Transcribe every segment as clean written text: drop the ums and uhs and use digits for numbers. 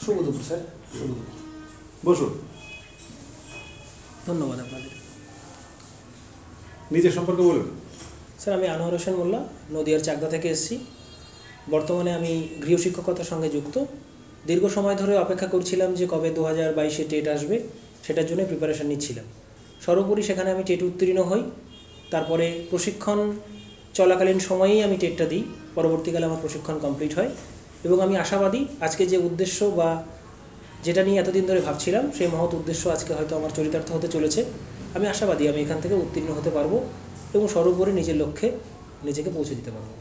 শুভ দুপুর স্যার। শুভ দুপুর। বসুন। ধন্যবাদ আপনাদের। নিজের সম্পর্কে বলুন। স্যার, আমি আনোয়ার হোসেন মোল্লা, নদিয়ার চাকদা থেকে এসেছি। বর্তমানে আমি গৃহশিক্ষকতার সঙ্গে যুক্ত। দীর্ঘ সময় ধরে অপেক্ষা করছিলাম যে কবে 2022-এ টেট আসবে, সেটার জন্য প্রিপারেশান নিচ্ছিলাম। সর্বোপরি সেখানে আমি টেট উত্তীর্ণ হই। তারপরে প্রশিক্ষণ চলাকালীন সময়েই আমি টেটটা দিই। পরবর্তীকালে আমার প্রশিক্ষণ কমপ্লিট হয় এবং আমি আশাবাদী আজকে যে উদ্দেশ্য বা যেটা নিয়ে এতদিন ধরে ভাবছিলাম সেই মহৎ উদ্দেশ্য আজকে হয়তো আমার চরিতার্থ হতে চলেছে। আমি আশাবাদী আমি এখান থেকে উত্তীর্ণ হতে পারবো এবং সর্বোপরি নিজের লক্ষ্যে নিজেকে পৌঁছে দিতে পারবো।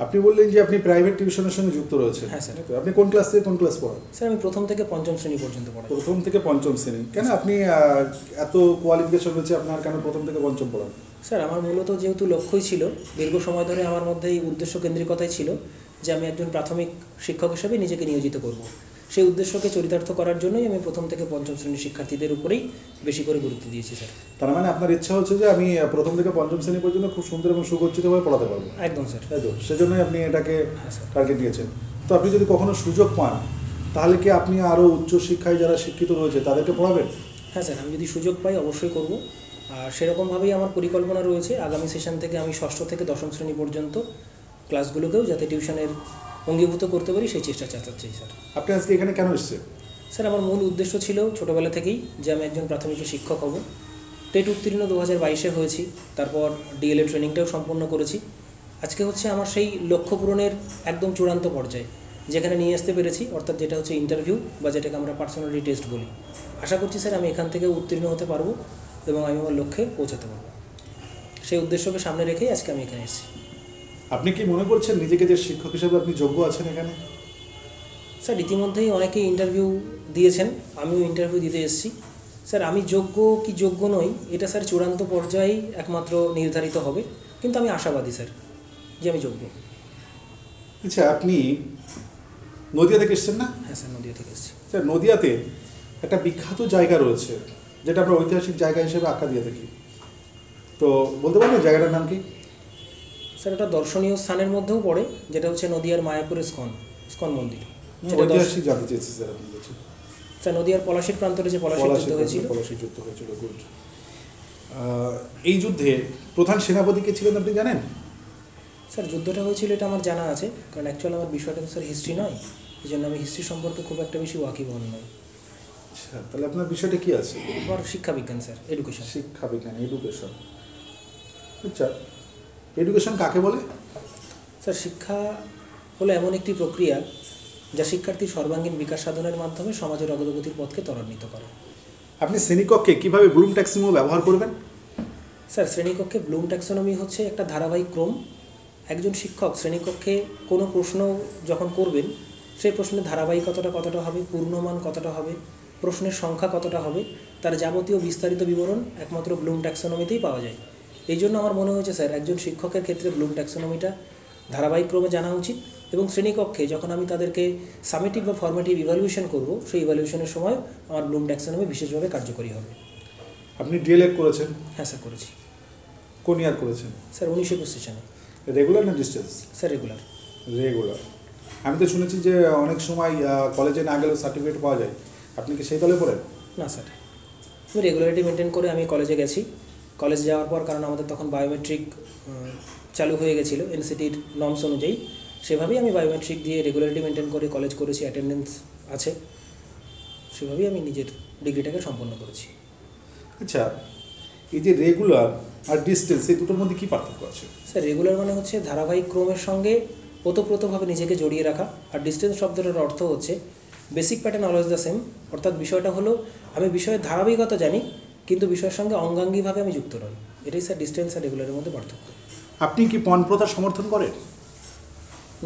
আপনি বললেন যে আপনি প্রাইভেট টিউশনের সঙ্গে যুক্ত রয়েছেন। হ্যাঁ স্যার। আপনি কোন ক্লাস থেকে কোন ক্লাস পড়ান? স্যার, আমি প্রথম থেকে পঞ্চম শ্রেণী পর্যন্ত পড়াই। প্রথম থেকে পঞ্চম শ্রেণী। কেন আপনি এত কোয়ালিফিকেশন রয়েছে আপনার, কেন প্রথম থেকে পঞ্চম পড়ান? স্যার, আমার মূলত যেহেতু লক্ষ্যই ছিল, দীর্ঘ সময় ধরে আমার মধ্যে এই উদ্দেশ্য কেন্দ্রিকতাই ছিল যে আমি একজন প্রাথমিক শিক্ষক হিসেবে নিজেকে নিয়োজিত করব। সেই উদ্দেশ্যকে চরিতার্থ করার জন্যই আমি প্রথম থেকে পঞ্চম শ্রেণীর শিক্ষার্থীদের উপরেই বেশি করে গুরুত্ব দিয়েছি স্যার। তার মানে আপনার ইচ্ছা হচ্ছে যে আমি প্রথম থেকে পঞ্চম শ্রেণী পর্যন্ত খুব সুন্দর এবং সুগচ্ছিতভাবে পড়াতে পারবো। একদম স্যার। তাই তো, সেজন্যই আপনি এটাকে স্যার। টার্গেট নিয়েছেন। তো আপনি যদি কখনো সুযোগ পান তাহলে কি আপনি আরও উচ্চশিক্ষায় যারা শিক্ষিত রয়েছে তাদেরকে পড়াবেন? হ্যাঁ স্যার, আমি যদি সুযোগ পাই অবশ্যই করব। আর সেরকমভাবেই আমার পরিকল্পনা রয়েছে আগামী সেশন থেকে আমি ষষ্ঠ থেকে দশম শ্রেণী পর্যন্ত ক্লাসগুলোকেও যাতে টিউশনের অঙ্গীভূত করতে পারি সেই চেষ্টা চালাচ্ছি স্যার। আপনি আজকে এখানে কেন এসেছেন? স্যার, আমার মূল উদ্দেশ্য ছিল ছোটোবেলা থেকেই যে আমি একজন প্রাথমিকের শিক্ষক হব। টেট উত্তীর্ণ 2022-এ হয়েছি, তারপর ডিএলএড ট্রেনিংটাও সম্পন্ন করেছি। আজকে হচ্ছে আমার সেই লক্ষ্য পূরণের একদম চূড়ান্ত পর্যায়ে যেখানে নিয়ে আসতে পেরেছি, অর্থাৎ যেটা হচ্ছে ইন্টারভিউ বা যেটাকে আমরা পার্সোনালিটি টেস্ট বলি। আশা করছি স্যার আমি এখান থেকে উত্তীর্ণ হতে পারবো এবং আমি আমার লক্ষ্যে পৌঁছাতে পারবো। সেই উদ্দেশ্যকে সামনে রেখেই আজকে আমি এখানে এসেছি। আপনি কি মনে করছেন নিজেকে যে শিক্ষক হিসেবে আপনি যোগ্য আছেন এখানে? স্যার, ইতিমধ্যেই অনেকেই ইন্টারভিউ দিয়েছেন, আমিও ইন্টারভিউ দিতে এসেছি। স্যার, আমি যোগ্য কি যোগ্য নই এটা স্যার চূড়ান্ত পর্যায়েই একমাত্র নির্ধারিত হবে, কিন্তু আমি আশাবাদী স্যার যে আমি যোগ্য। আচ্ছা, আপনি নদিয়া থেকে এসেছেন না? হ্যাঁ স্যার, নদিয়া থেকে এসেছি। স্যার, নদিয়াতে একটা বিখ্যাত জায়গা রয়েছে যেটা আমরা ঐতিহাসিক জায়গা হিসেবে আখ্যা দিয়ে থাকি। তো বলতে পারবেন জায়গাটার নাম কি? স্যার, এটা দর্শনীয় স্থানের মধ্যেও পড়ে, যেটা হচ্ছে নদিয়ার মায়াপুরের ইস্কন মন্দির। ঐতিহাসিক জানতে চেয়েছি স্যার আপনি বলছেন। স্যার, নদিয়ার পলাশীর প্রান্তরে যে পলাশী যুদ্ধ হয়েছিল। গুড। এই যুদ্ধে প্রধান সেনাপতি কে ছিলেন আপনি জানেন? স্যার, যুদ্ধটা হয়েছিল এটা আমার জানা আছে, কারণ অ্যাকচুয়ালি আমার বিষয়টা তো স্যার হিস্ট্রি নয়, এই জন্য আমি হিস্ট্রি সম্পর্কে খুব একটা বেশি ওয়াকিবহাল নই। আচ্ছা, তাহলে আপনার বিষয়টা কি আছে? আমার শিক্ষাবিজ্ঞান স্যার, এডুকেশন। শিক্ষাবিজ্ঞান, এডুকেশন। আচ্ছা, এডুকেশন কাকে বলে? স্যার, শিক্ষা হলো এমন একটি প্রক্রিয়া যা শিক্ষার্থীর সর্বাঙ্গীন বিকাশ সাধনের মাধ্যমে সমাজের অগ্রগতির পথকে ত্বরান্বিত করে। আপনি শ্রেণীকক্ষে কীভাবে ব্লুম ট্যাক্সোনমি ব্যবহার করবেন? স্যার, শ্রেণীকক্ষে ব্লুম ট্যাক্সোনমি হচ্ছে একটা ধারাবাহিক ক্রম। একজন শিক্ষক শ্রেণীকক্ষে কোনো প্রশ্ন যখন করবেন সেই প্রশ্নের ধারাবাহিকতাটা কতটা হবে, পূর্ণমান কতটা হবে, প্রশ্নের সংখ্যা কতটা হবে, তার যাবতীয় বিস্তারিত বিবরণ একমাত্র ব্লুম ট্যাক্সোনমিতেই পাওয়া যায়। এই জন্য আমার মনে হয়েছে স্যার একজন শিক্ষকের ক্ষেত্রে ব্লুম ট্যাক্সোনমিটা ধারাবাহিক ক্রমে জানা উচিত এবং শ্রেণীকক্ষে যখন আমি তাদেরকে সামেটিভ বা ফর্মেটিভ ইভ্যালুয়েশন করব সেই ইভ্যালুয়েশনের সময় আমার ব্লুম ট্যাক্সোনমি বিশেষভাবে কার্যকরী হবে। আপনি ডিএলএড করেছেন? হ্যাঁ স্যার, করেছি। কোন ইয়ার করেছেন? স্যার, 1921 সেশনে। রেগুলার না ডিস্টেন্স? Sir, regular. রেগুলার। আমি তো শুনেছি যে অনেক সময় কলেজে না গেলেও সার্টিফিকেট পাওয়া যায়, আপনি কি সেই দলে পড়েন? না স্যার, আমি রেগুলারিটি মেনটেন করে আমি কলেজে গেছি। কলেজে যাওয়ার পর কারণ আমাদের তখন বায়োমেট্রিক চালু হয়ে গেছিলো এনসিটির নর্মস অনুযায়ী, সেভাবেই আমি বায়োমেট্রিক দিয়ে রেগুলারিটি মেনটেন করে কলেজ করেছি, অ্যাটেন্ডেন্স আছে, সেভাবেই আমি নিজের ডিগ্রিটাকে সম্পন্ন করেছি। আচ্ছা, এই যে রেগুলার আর ডিস্টেন্স এই দুটোর মধ্যে কী পার্থক্য আছে? স্যার, রেগুলার মানে হচ্ছে ধারাবাহিক ক্রমের সঙ্গে ওতপ্রোতভাবে নিজেকে জড়িয়ে রাখা, আর ডিস্টেন্স শব্দটার অর্থ হচ্ছে basic pattern always the same, অর্থাৎ বিষয়টা হলো আমি বিষয়ের ধারাবাহিকতা জানি কিন্তু বিষয়ের সঙ্গে অঙ্গাঙ্গিভাবে আমি যুক্ত নই। এটাই স্যার ডিস্টেন্স আর রেগুলারের মধ্যে পার্থক্য। আপনি কি পণ প্রথা সমর্থন করেন?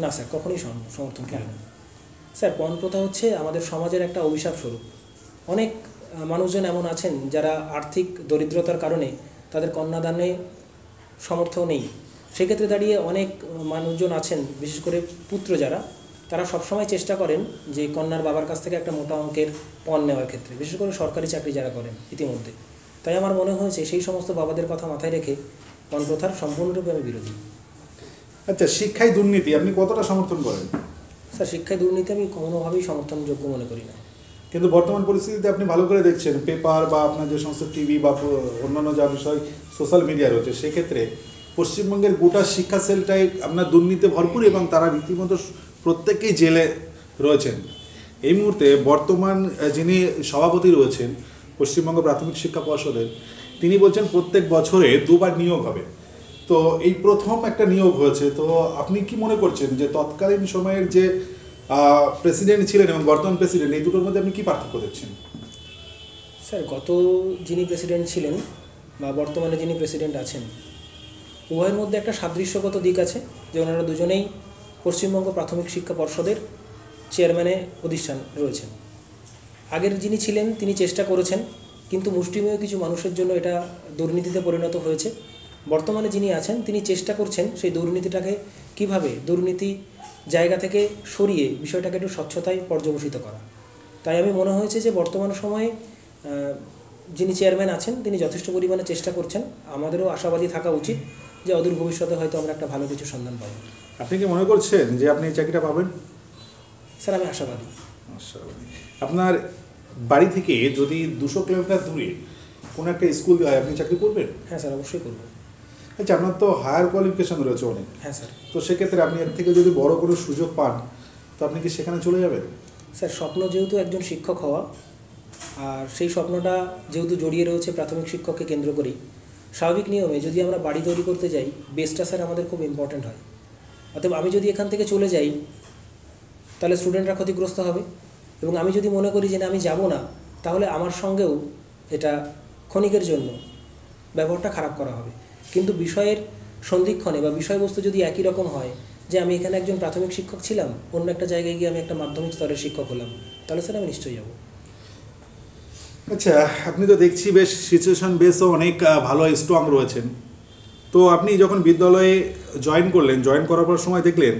না স্যার, কখনোই সমর্থন করি না। স্যার, পণ প্রথা হচ্ছে আমাদের সমাজের একটা অভিশাপ স্বরূপ। অনেক মানুষজন এমন আছেন যারা আর্থিক দরিদ্রতার কারণে তাদের কন্যাদানে সমর্থ নেই। সেক্ষেত্রে দাঁড়িয়ে অনেক মানুষজন আছেন, বিশেষ করে পুত্র যারা, তারা সবসময় চেষ্টা করেন যে কন্যার বাবার কাছ থেকে একটা মোটা অঙ্কের পণ নেওয়ার ক্ষেত্রে, বিশেষ করে সরকারি চাকরি যারা করেন ইতিমধ্যে। তাই আমার মনে হয়েছে সেই সমস্ত বাবাদের কথা মাথায় রেখে পণ প্রথার সম্পূর্ণরূপে আমি বিরোধী। আচ্ছা, শিক্ষায় দুর্নীতি আপনি কতটা সমর্থন করেন? স্যার শিক্ষায় দুর্নীতি আমি কোনোভাবেই সমর্থনযোগ্য মনে করি না। কিন্তু বর্তমান পরিস্থিতিতে আপনি ভালো করে দেখছেন পেপার বা আপনার যে সমস্ত টিভি বা অন্যান্য যা বিষয় সোশ্যাল মিডিয়া রয়েছে, সেক্ষেত্রে পশ্চিমবঙ্গের গোটা শিক্ষা সেলটাই আপনার দুর্নীতি ভরপুর এবং তারা রীতিমতো প্রত্যেকেই জেলে রয়েছেন। এই মুহূর্তে বর্তমান যিনি সভাপতি রয়েছেন পশ্চিমবঙ্গ প্রাথমিক শিক্ষা পর্ষদের, তিনি বলছেন প্রত্যেক বছরে 2বার নিয়োগ হবে। তো এই প্রথম একটা নিয়োগ হয়েছে, তো আপনি কি মনে করছেন যে তৎকালীন সময়ের যে প্রেসিডেন্ট ছিলেন এবং বর্তমান প্রেসিডেন্ট, এই দুটোর মধ্যে আপনি কি পার্থক্য দেখছেন? স্যার গত যিনি প্রেসিডেন্ট ছিলেন বা বর্তমানে যিনি প্রেসিডেন্ট আছেন, উভয়ের মধ্যে একটা সাদৃশ্যগত দিক আছে যে ওনারা দুজনেই পশ্চিমবঙ্গ প্রাথমিক শিক্ষা পর্ষদের চেয়ারম্যানে অধিষ্ঠান রয়েছেন। আগের যিনি ছিলেন তিনি চেষ্টা করেছেন, কিন্তু মুষ্টিমেয় কিছু মানুষের জন্য এটা দুর্নীতিতে পরিণত হয়েছে। বর্তমানে যিনি আছেন তিনি চেষ্টা করছেন সেই দুর্নীতিটাকে কিভাবে দুর্নীতি জায়গা থেকে সরিয়ে বিষয়টাকে একটু স্বচ্ছতায় পর্যবসিত করা। তাই আমি মনে হয়েছে যে বর্তমান সময়ে যিনি চেয়ারম্যান আছেন তিনি যথেষ্ট পরিমাণে চেষ্টা করছেন। আমাদেরও আশাবাদী থাকা উচিত যে অদূর ভবিষ্যতে হয়তো আমরা একটা ভালো কিছু সন্ধান পাবো। আপনি কি মনে করছেন যে আপনি এই চাকরিটা পাবেন? স্যার আমি আশাবাদী। আপনার বাড়ি থেকে যদি 200 কিলোমিটার দূরে কোনো একটা স্কুল হয়, আপনি চাকরি করবেন? হ্যাঁ স্যার, অবশ্যই করবো। আচ্ছা, আপনার তো হায়ার কোয়ালিফিকেশন রয়েছে অনেক। হ্যাঁ স্যার। তো সেক্ষেত্রে আপনি এর থেকে যদি বড় কোনো সুযোগ পান, তো আপনি কি সেখানে চলে যাবেন? স্যার স্বপ্ন যেহেতু একজন শিক্ষক হওয়া, আর সেই স্বপ্নটা যেহেতু জড়িয়ে রয়েছে প্রাথমিক শিক্ষককে কেন্দ্র করেই, স্বাভাবিক নিয়মে যদি আমরা বাড়ি তৈরি করতে যাই, বেসটা স্যার আমাদের খুব ইম্পর্ট্যান্ট হয়। অতএব আমি যদি এখান থেকে চলে যাই তাহলে স্টুডেন্টরা ক্ষতিগ্রস্ত হবে, এবং আমি যদি মনে করি যে না আমি যাব না, তাহলে আমার সঙ্গেও এটা ক্ষণিকের জন্য ব্যবহারটা খারাপ করা হবে। কিন্তু বিষয়ের সন্ধিক্ষণে বা বিষয়বস্তু যদি একই রকম হয় যে আমি এখানে একজন প্রাথমিক শিক্ষক ছিলাম, অন্য একটা জায়গায় গিয়ে আমি একটা মাধ্যমিক স্তরের শিক্ষক হলাম, তাহলে স্যার আমি নিশ্চয়ই যাব। আচ্ছা, আপনি তো দেখছি বেশ সিচুয়েশন বেসও অনেক ভালো স্ট্রং রয়েছেন। তো আপনি যখন বিদ্যালয়ে জয়েন করলেন, জয়েন করার পর সময় দেখলেন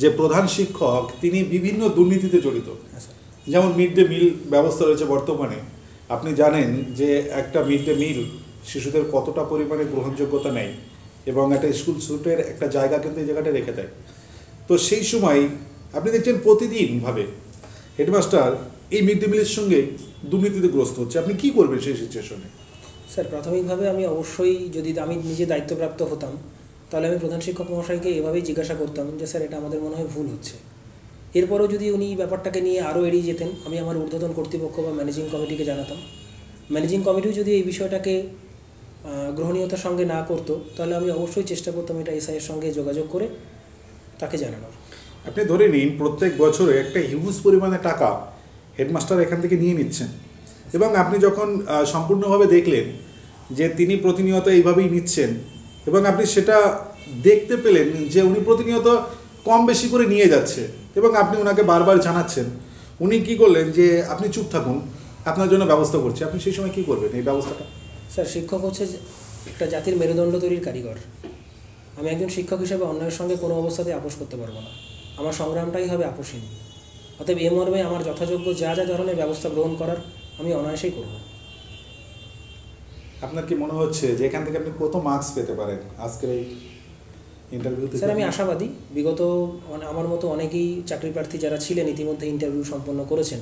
যে প্রধান শিক্ষক তিনি বিভিন্ন দুর্নীতিতে জড়িত। যেমন মিড ডে মিল ব্যবস্থা রয়েছে বর্তমানে, আপনি জানেন যে একটা মিড ডে মিল শিশুদের কতটা পরিমাণে গ্রহণযোগ্যতা নেয় এবং একটা স্কুল ছুটের একটা জায়গা কিন্তু এই জায়গাটা রেখে দেয়। তো সেই সময় আপনি দেখছেন প্রতিদিনভাবে হেডমাস্টার এই মিড ডে মিলের সঙ্গে দুর্নীতিতে গ্রস্ত হচ্ছে। আপনি কি করবেন সেই সিচুয়েশনে? স্যার প্রাথমিকভাবে আমি অবশ্যই, যদি আমি নিজে দায়িত্বপ্রাপ্ত হতাম, তাহলে আমি প্রধান শিক্ষক মহাশয়কে এভাবেই জিজ্ঞাসা করতাম যে স্যার এটা আমাদের মনে হয় ভুল হচ্ছে। এরপরেও যদি উনি ব্যাপারটাকে নিয়ে আরও এড়িয়ে যেতেন, আমি আমার ঊর্ধ্বতন কর্তৃপক্ষ বা ম্যানেজিং কমিটিকে জানাতাম। ম্যানেজিং কমিটিও যদি এই বিষয়টাকে গ্রহণীয়তার সঙ্গে না করতো, তাহলে আমি অবশ্যই চেষ্টা করতাম এটা এসআইয়ের সঙ্গে যোগাযোগ করে তাকে জানানোর। আপনি ধরে নিন প্রত্যেক বছরে একটা হিউজ পরিমাণে টাকা হেডমাস্টার এখান থেকে নিয়ে নিচ্ছেন, এবং আপনি যখন সম্পূর্ণভাবে দেখলেন যে তিনি প্রতিনিয়ত এইভাবেই নিচ্ছেন এবং আপনি সেটা দেখতে পেলেন যে উনি প্রতিনিয়ত কম বেশি করে নিয়ে যাচ্ছে এবং আপনি ওনাকে বারবার জানাচ্ছেন, উনি কি করলেন যে আপনি চুপ থাকুন, আপনার জন্য ব্যবস্থা করছি। আপনি সেই সময় কী করবেন এই ব্যবস্থাটা? স্যার শিক্ষক হচ্ছে একটা জাতির মেরুদণ্ড তৈরির কারিগর। আমি একজন শিক্ষক হিসেবে অন্যায়ের সঙ্গে কোনো অবস্থাতে আপোষ করতে পারবো না। আমার সংগ্রামটাই হবে আপোষহীন। অতএব এ মর্মে আমার যথাযোগ্য যা যা ধরনের ব্যবস্থা গ্রহণ করার আমি অনায়াসেই করব। আপনার কি মনে হচ্ছে যে এখান থেকে আপনি কত মার্কস পেতে পারেন আজকের এই ইন্টারভিউতে? স্যার আমি আশাবাদী। বিগত আমার মতো অনেকেই চাকরি প্রার্থী যারা ছিলেন ইতিমধ্যে ইন্টারভিউ সম্পন্ন করেছেন।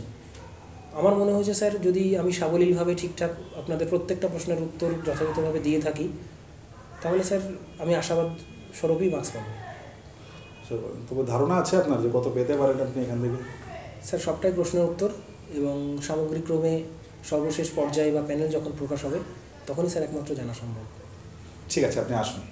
আমার মনে হয়েছে স্যার যদি আমি সাবলীলভাবে ঠিকঠাক আপনাদের প্রত্যেকটা প্রশ্নের উত্তর যথাযথভাবে দিয়ে থাকি, তাহলে স্যার আমি আশাবাদ স্বরূপই মার্কস পাবো। তবে ধারণা আছে আপনার যে কত পেতে পারেন আপনি এখান থেকে? স্যার সবটাই প্রশ্নের উত্তর, এবং সামগ্রিকক্রমে সর্বশেষ পর্যায়ে বা প্যানেল যখন প্রকাশ হবে তখনই স্যার একমাত্র জানা সম্ভব। ঠিক আছে, আপনি আসুন।